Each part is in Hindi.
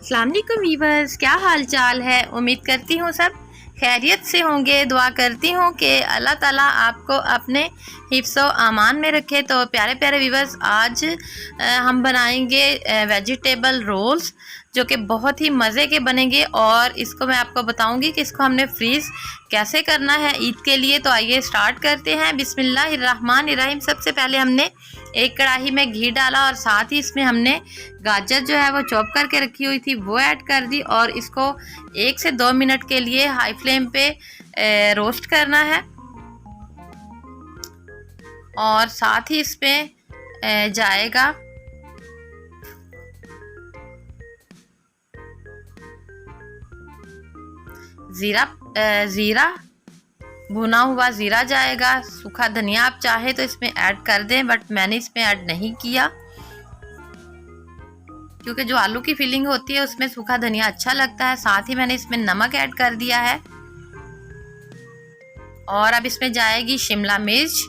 अस्सलाम वालेकुम वीवर्स, क्या हाल चाल है। उम्मीद करती हूँ सब खैरियत से होंगे। दुआ करती हूँ कि अल्लाह ताला आपको अपने हिफ्ज़ो अमान में रखे। तो प्यारे प्यारे वीवर्स, आज हम बनाएंगे वेजिटेबल रोल्स जो कि बहुत ही मज़े के बनेंगे और इसको मैं आपको बताऊंगी कि इसको हमने फ्रीज़ कैसे करना है ईद के लिए। तो आइए स्टार्ट करते हैं। बिस्मिल्लाहिर्रहमानिर्रहीम। सबसे पहले हमने एक कढ़ाई में घी डाला और साथ ही इसमें हमने गाजर जो है वो चॉप करके रखी हुई थी वो ऐड कर दी और इसको 1 से 2 मिनट के लिए हाई फ्लेम पे रोस्ट करना है। और साथ ही इसमें जाएगा ज़ीरा, भुना हुआ ज़ीरा जाएगा। सूखा धनिया आप चाहे तो इसमें ऐड कर दें, बट मैंने इसमें ऐड नहीं किया क्योंकि जो आलू की फीलिंग होती है उसमें सूखा धनिया अच्छा लगता है। साथ ही मैंने इसमें नमक ऐड कर दिया है और अब इसमें जाएगी शिमला मिर्च।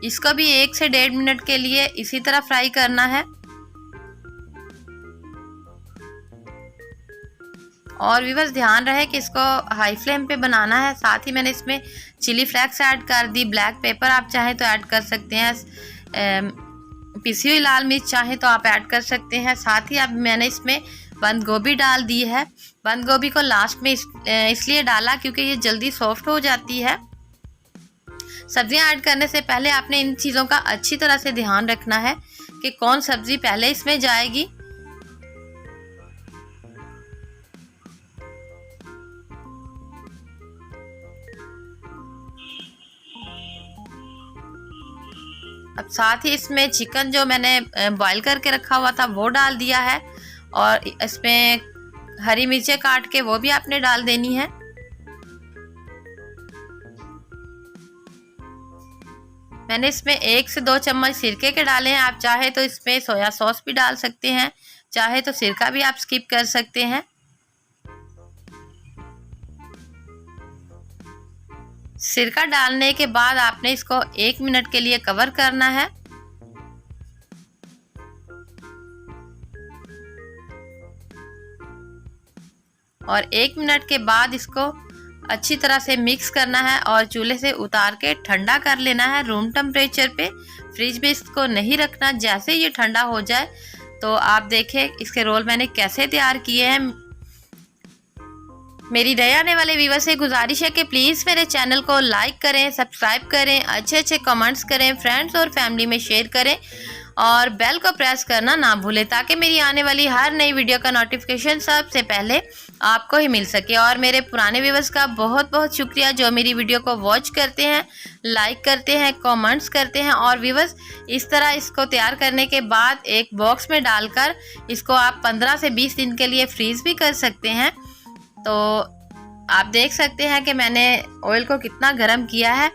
इसको भी 1 से 1.5 मिनट के लिए इसी तरह फ्राई करना है। और व्यूअर्स ध्यान रहे कि इसको हाई फ्लेम पे बनाना है। साथ ही मैंने इसमें चिली फ्लेक्स ऐड कर दी, ब्लैक पेपर आप चाहें तो ऐड कर सकते हैं, पिसी हुई लाल मिर्च चाहें तो आप ऐड कर सकते हैं। साथ ही अब मैंने इसमें बंद गोभी डाल दी है। बंद गोभी को लास्ट में इसलिए डाला क्योंकि ये जल्दी सॉफ्ट हो जाती है। सब्जियां ऐड करने से पहले आपने इन चीज़ों का अच्छी तरह से ध्यान रखना है कि कौन सब्जी पहले इसमें जाएगी। अब साथ ही इसमें चिकन जो मैंने बॉईल करके रखा हुआ था वो डाल दिया है और इसमें हरी मिर्चें काट के वो भी आपने डाल देनी है। मैंने इसमें 1 से 2 चम्मच सिरके के डाले हैं। आप चाहे तो इसमें सोया सॉस भी डाल सकते हैं, चाहे तो सिरका भी आप स्किप कर सकते हैं। सिरका डालने के बाद आपने इसको 1 मिनट के लिए कवर करना है। और 1 मिनट के बाद इसको अच्छी तरह से मिक्स करना है और चूल्हे से उतार के ठंडा कर लेना है रूम टेम्परेचर पे। फ्रिज में इसको नहीं रखना। जैसे ये ठंडा हो जाए तो आप देखें इसके रोल मैंने कैसे तैयार किए हैं। मेरी नए आने वाले व्यूअर से गुजारिश है कि प्लीज़ मेरे चैनल को लाइक करें, सब्सक्राइब करें, अच्छे अच्छे कमेंट्स करें, फ्रेंड्स और फैमिली में शेयर करें और बेल को प्रेस करना ना भूलें ताकि मेरी आने वाली हर नई वीडियो का नोटिफिकेशन सबसे पहले आपको ही मिल सके। और मेरे पुराने व्यूअर्स का बहुत बहुत शुक्रिया जो मेरी वीडियो को वॉच करते हैं, लाइक करते हैं, कमेंट्स करते हैं। और व्यूअर्स इस तरह इसको तैयार करने के बाद एक बॉक्स में डालकर इसको आप 15 से 20 दिन के लिए फ्रीज़ भी कर सकते हैं। तो आप देख सकते हैं कि मैंने ऑयल को कितना गर्म किया है।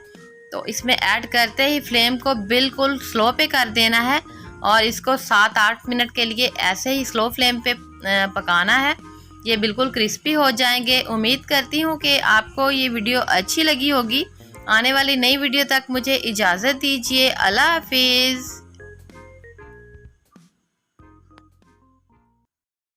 तो इसमें ऐड करते ही फ्लेम को बिल्कुल स्लो पे कर देना है और इसको 7-8 मिनट के लिए ऐसे ही स्लो फ्लेम पे पकाना है। ये बिल्कुल क्रिस्पी हो जाएंगे। उम्मीद करती हूँ कि आपको ये वीडियो अच्छी लगी होगी। आने वाली नई वीडियो तक मुझे इजाज़त दीजिए। अल्लाह हाफिज़।